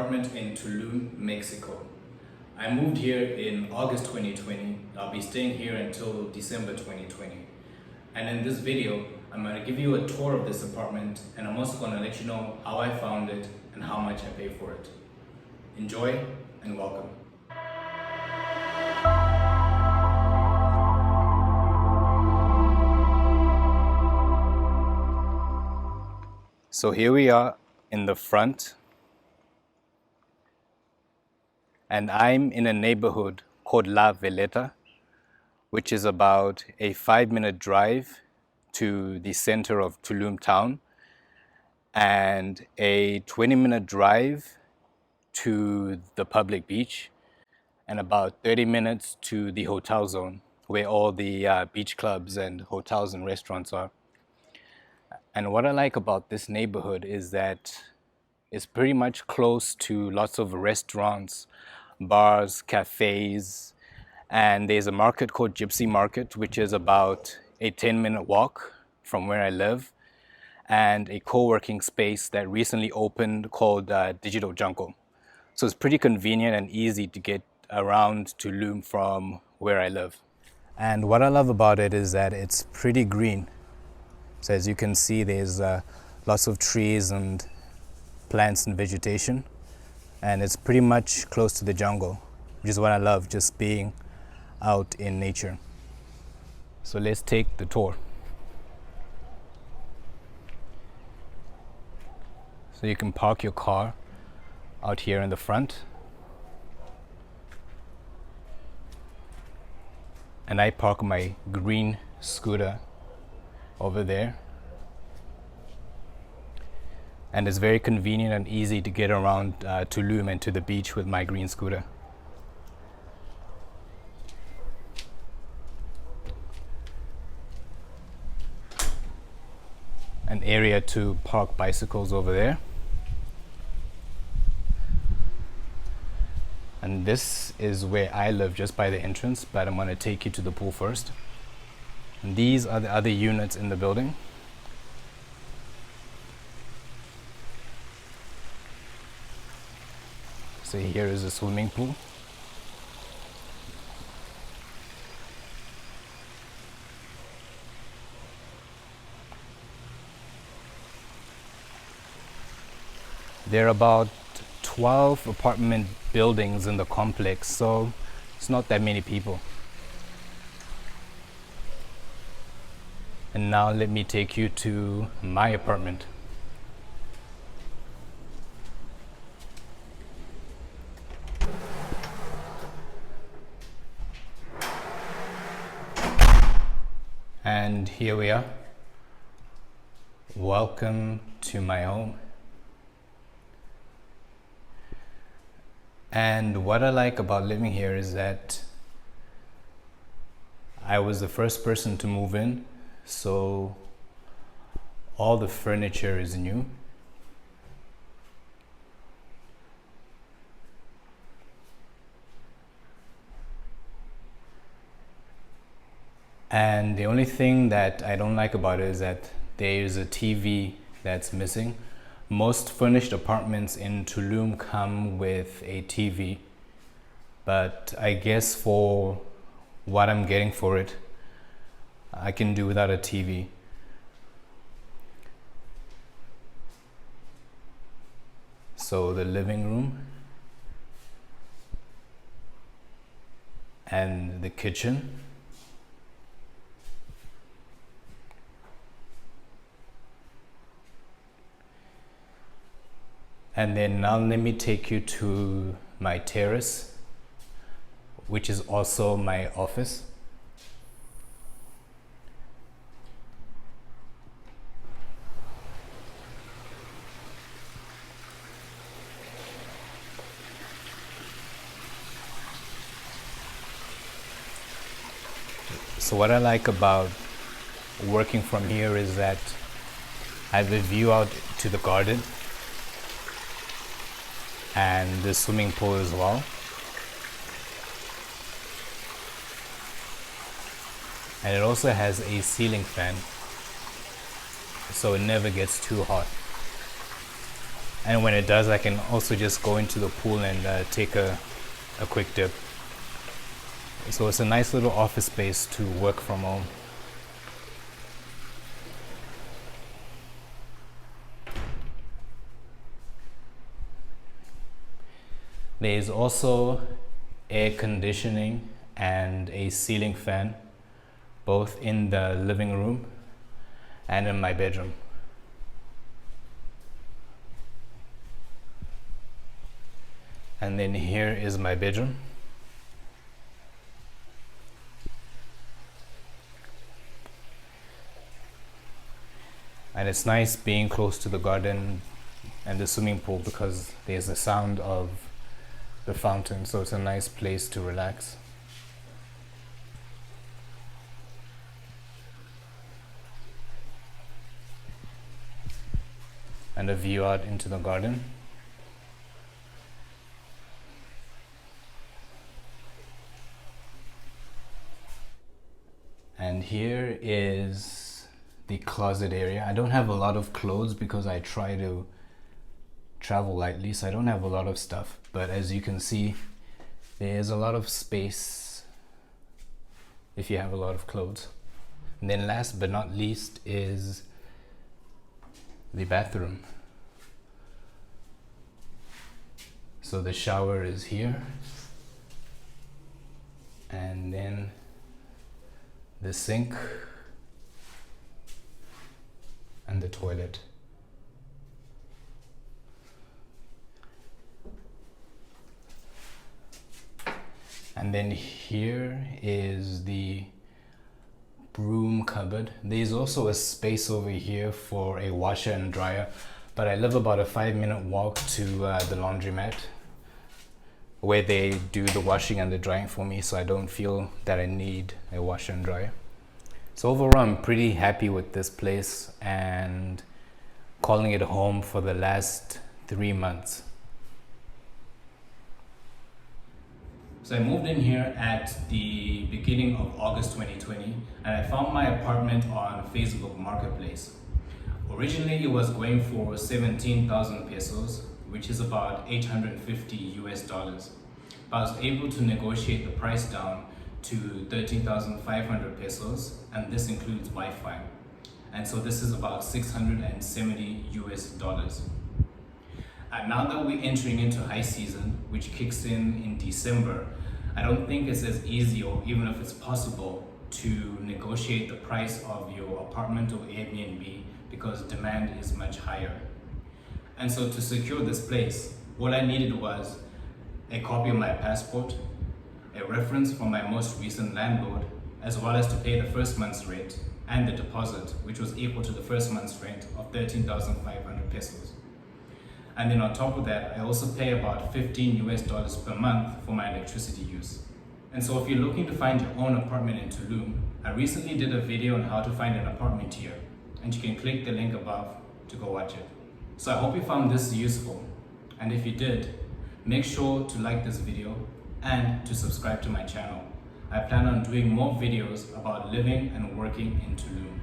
apartment in Tulum, Mexico. I moved here in August 2020. I'll be staying here until December 2020. And in this video, I'm going to give you a tour of this apartment, and I'm also going to let you know how I found it and how much I paid for it. Enjoy and welcome. So here we are in the front, and I'm in a neighborhood called La Veleta, which is about a 5-minute drive to the center of Tulum town and a 20-minute drive to the public beach and about 30 minutes to the hotel zone where all the beach clubs and hotels and restaurants are. And what I like about this neighborhood is that it's pretty much close to lots of restaurants, bars, cafes, and there's a market called Gypsy Market, which is about a 10-minute walk from where I live, and a co-working space that recently opened called Digital Jungle. So it's pretty convenient and easy to get around Tulum from where I live. And what I love about it is that it's pretty green. So as you can see, there's lots of trees and plants and vegetation, and it's pretty much close to the jungle, which is what I love, just being out in nature. So let's take the tour. So you can park your car out here in the front, and I park my green scooter over there, and it's very convenient and easy to get around Tulum and to the beach with my green scooter. An area to park bicycles over there, and this is where I live, just by the entrance, but I'm going to take you to the pool first. And these are the other units in the building. So here is a swimming pool. There are about 12 apartment buildings in the complex, so it's not that many people. And now let me take you to my apartment. And here we are. Welcome to my home. And what I like about living here is that I was the first person to move in, so all the furniture is new. And the only thing that I don't like about it is that there is a TV that's missing. Most furnished apartments in Tulum come with a TV, but I guess for what I'm getting for it, I can do without a TV. So the living room and the kitchen. And then now let me take you to my terrace, which is also my office. So what I like about working from here is that I have a view out to the garden and the swimming pool as well. And it also has a ceiling fan, so it never gets too hot. And when it does, I can also just go into the pool and take a quick dip. So it's a nice little office space to work from home. There is also air conditioning and a ceiling fan, both in the living room and in my bedroom. And then here is my bedroom. And it's nice being close to the garden and the swimming pool because there's the sound of the fountain, so it's a nice place to relax. And a view out into the garden. And here is the closet area. I don't have a lot of clothes because I try to travel lightly, so I don't have a lot of stuff, but as you can see, there's a lot of space if you have a lot of clothes. And then last but not least is the bathroom. So the shower is here, and then the sink and the toilet. And then here is the broom cupboard. There's also a space over here for a washer and dryer, but I live about a 5-minute walk to the laundromat where they do the washing and the drying for me, so I don't feel that I need a washer and dryer. So overall, I'm pretty happy with this place and calling it home for the last 3 months. So I moved in here at the beginning of August 2020, and I found my apartment on Facebook Marketplace. Originally, it was going for 17,000 pesos, which is about $850. But I was able to negotiate the price down to 13,500 pesos, and this includes Wi-Fi. And so this is about $670. And now that we're entering into high season, which kicks in December, I don't think it's as easy, or even if it's possible, to negotiate the price of your apartment or Airbnb because demand is much higher. And so to secure this place, all I needed was a copy of my passport, a reference from my most recent landlord, as well as to pay the first month's rent and the deposit, which was equal to the first month's rent of 13,500 pesos. And then on top of that, I also pay about $15 per month for my electricity use. And so if you're looking to find your own apartment in Tulum, I recently did a video on how to find an apartment here, and you can click the link above to go watch it. So I hope you found this useful, and if you did, make sure to like this video and to subscribe to my channel. I plan on doing more videos about living and working in Tulum.